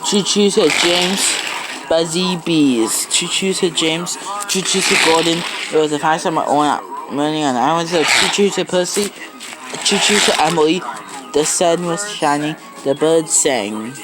Choo-choo said James. Buzzy bees. Choo-choo said James. Choo-choo said Gordon. It was the first time I went running on the island. So choo-choo said Percy. Choo-choo said Emily. The sun was shining. The birds sang.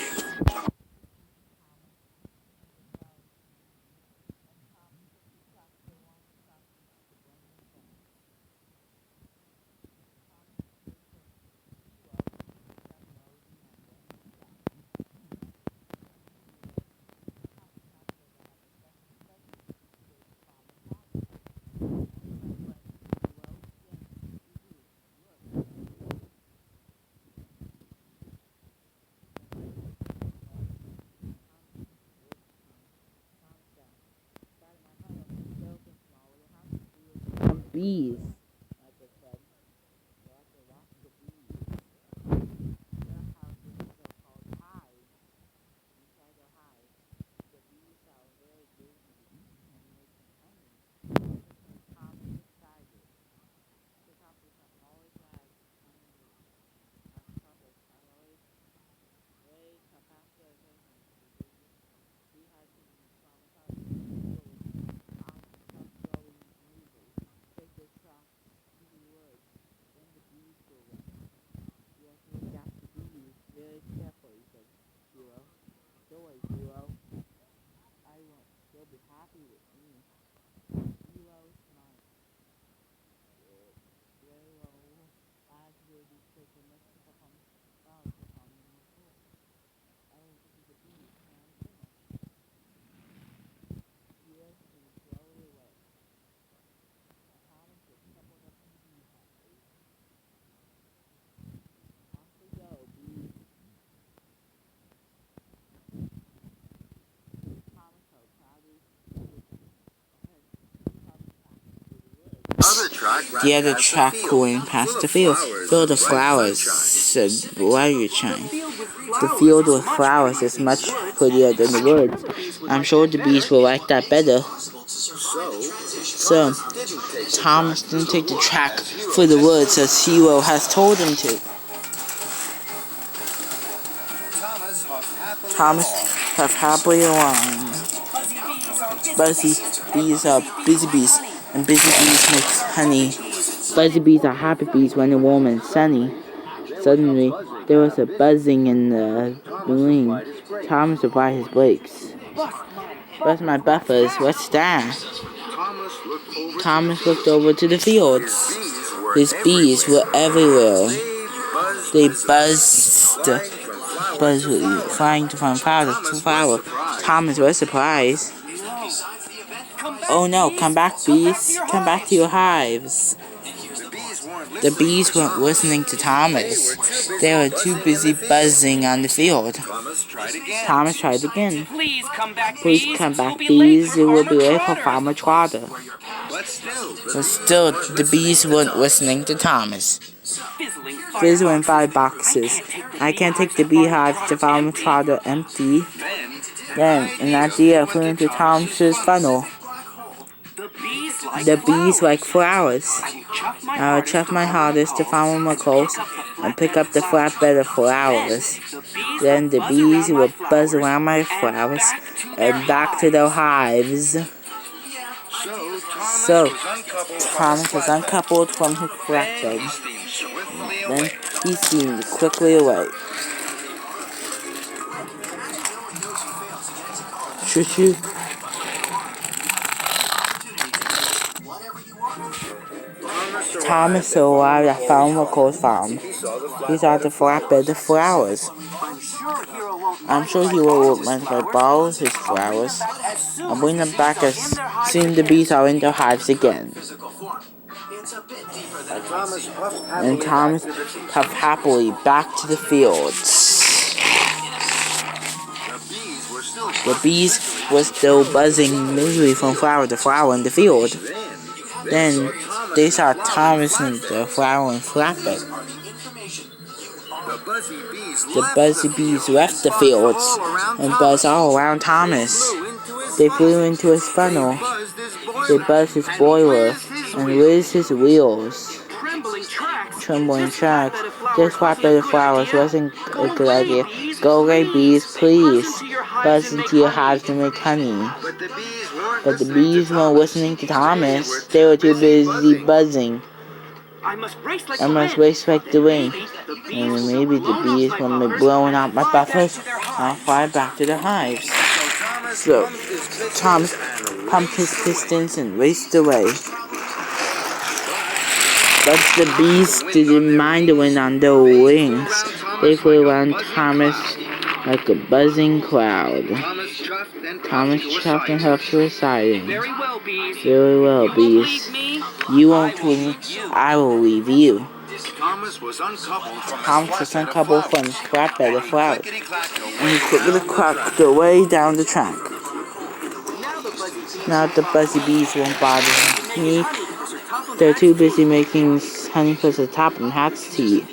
Bees. The other track going past the field of flowers, said Why are you trying? The field with flowers is much prettier than the woods. I'm sure the bees will like that better. So, Thomas didn't take the track for the woods as Hero has told him to. Thomas have happily along. Buzzy bees are busy bees, and busy bees makes honey. Buzzy bees are happy bees when it's warm and sunny. Suddenly, there was a buzzing in the balloon. Thomas would buy his brakes. Where's my buffers? What's that? Thomas looked over to the fields. His bees were everywhere. They buzzed, flying from flower to flower. Thomas was surprised. Oh no, come back, bees. Come back to your hives. The bees weren't listening to Thomas. They were too busy buzzing on the field. Thomas tried again. Please come back, bees. It will be late for Farmer Trotter. But still, the bees weren't listening to Thomas. Fizzling 5 boxes. I can't take the beehives to Farmer Trotter empty. Then, an idea flew into Thomas's funnel. The bees like flowers. I will chuck my hardest to Farmer McColl's and pick up the flatbed of flowers. Then the bees will buzz around my flowers and back to their hives. So, Thomas was uncoupled from his flatbed. Then he steamed quickly away. Choo-choo. Thomas arrived at Farmer McColl's farm. He saw the flatbed of flowers. I'm sure he will want to borrow his flowers and bring them back as soon as the bees are in their hives again. And Thomas puffed happily back to the fields. The bees were still buzzing miserably from flower to flower in the field. Then they saw Thomas in the flower and flatbed. The buzzy bees left the fields and buzzed all around Thomas. They flew into his funnel. They buzzed his boiler and whizzed his wheels. Trembling tracks. This flatbed of flowers wasn't a good idea. Go away, bees, please. Buzz into your hives to make honey. But the bees weren't listening to Thomas. They were too busy buzzing. I must race like the wind. And maybe the bees will be blowing out my buffers. I'll fly back to the hives. So Thomas pumped his pistons and raced away. But the bees didn't mind the wind on their wings. They flew around Thomas like a buzzing cloud. Thomas chuffed and huffed to his siding. Very well, bees. You won't leave me. I will leave you. Thomas was uncoupled from the flatbed of flowers, and he quickly cracked their way down the track. Now the buzzy bees won't bother me. They're too busy making honey for the top and hats to eat.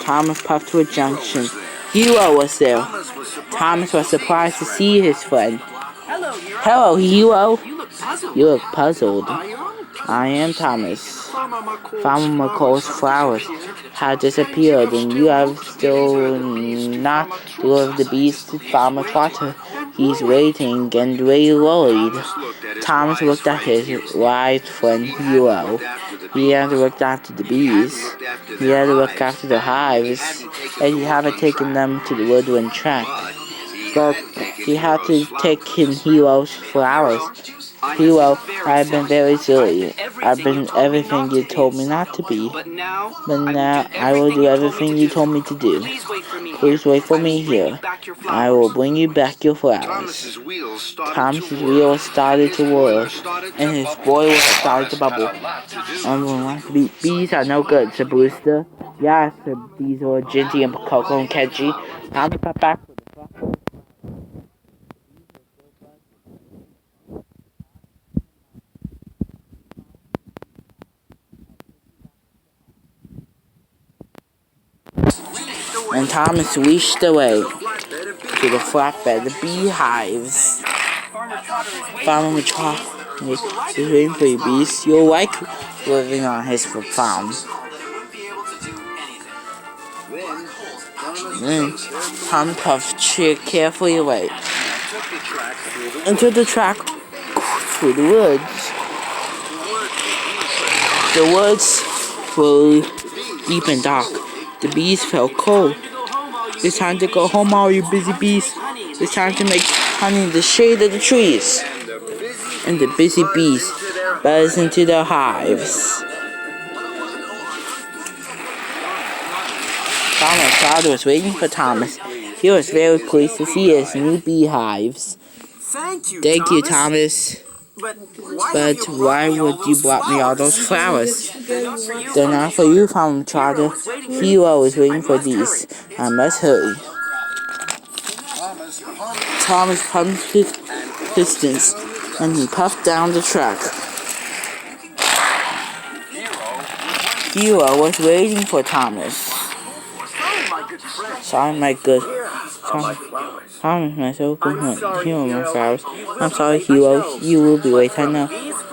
Thomas puffed to a junction. Hero was there. Thomas was surprised to see his friend. Hello, Hero. You look puzzled. I am Thomas. Farmer McColl's flowers have disappeared, and you have still not delivered the bees to Farmer Trotter. He's waiting and very worried. Thomas looked at his wise friend Hero. He had to look after the bees. He had to look after the hives, and he hadn't taken them to the woodland track. But he had to take in Hero's flowers. Hero, I've been very silly. I've been everything you told me not to be. But now I will do everything you told me to do. Please wait for me here. I will bring you back your flowers. Thomas's wheels started to whirl, and his boiler started to bubble. Bees are no good, said Brewster. Yes, said bees were Ginty and Coco and Kedgy. Thomas got back. And Thomas reached away to the flatbed, the beehives. Farmer Trotter is waiting for you, bees. You'll like living on his farm. Then Tom puffed carefully away into the track through the woods. The woods were deep and dark. The bees felt cold. It's time to go home, all you busy bees. It's time to make honey in the shade of the trees. And the busy bees buzzed into their hives. Farmer Trotter was waiting for Thomas. He was very pleased to see his new beehives. Thank you, Thomas. But why would you brought me all those flowers? They're not for you, Farmer Trotter. Hero is waiting for these. I must hurry. Thomas pumped his pistons, and he puffed down the track. Hero was waiting for Thomas. Sorry, my good. Thomas, my so good hunt. Hero, my flowers. I'm sorry, Hero. You will be late, I know.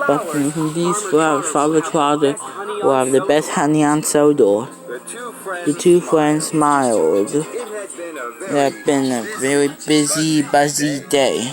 But from these flowers, Father Trotter will have the best honey on Sodor. The two friends smiled. It had been a very busy, buzzy day.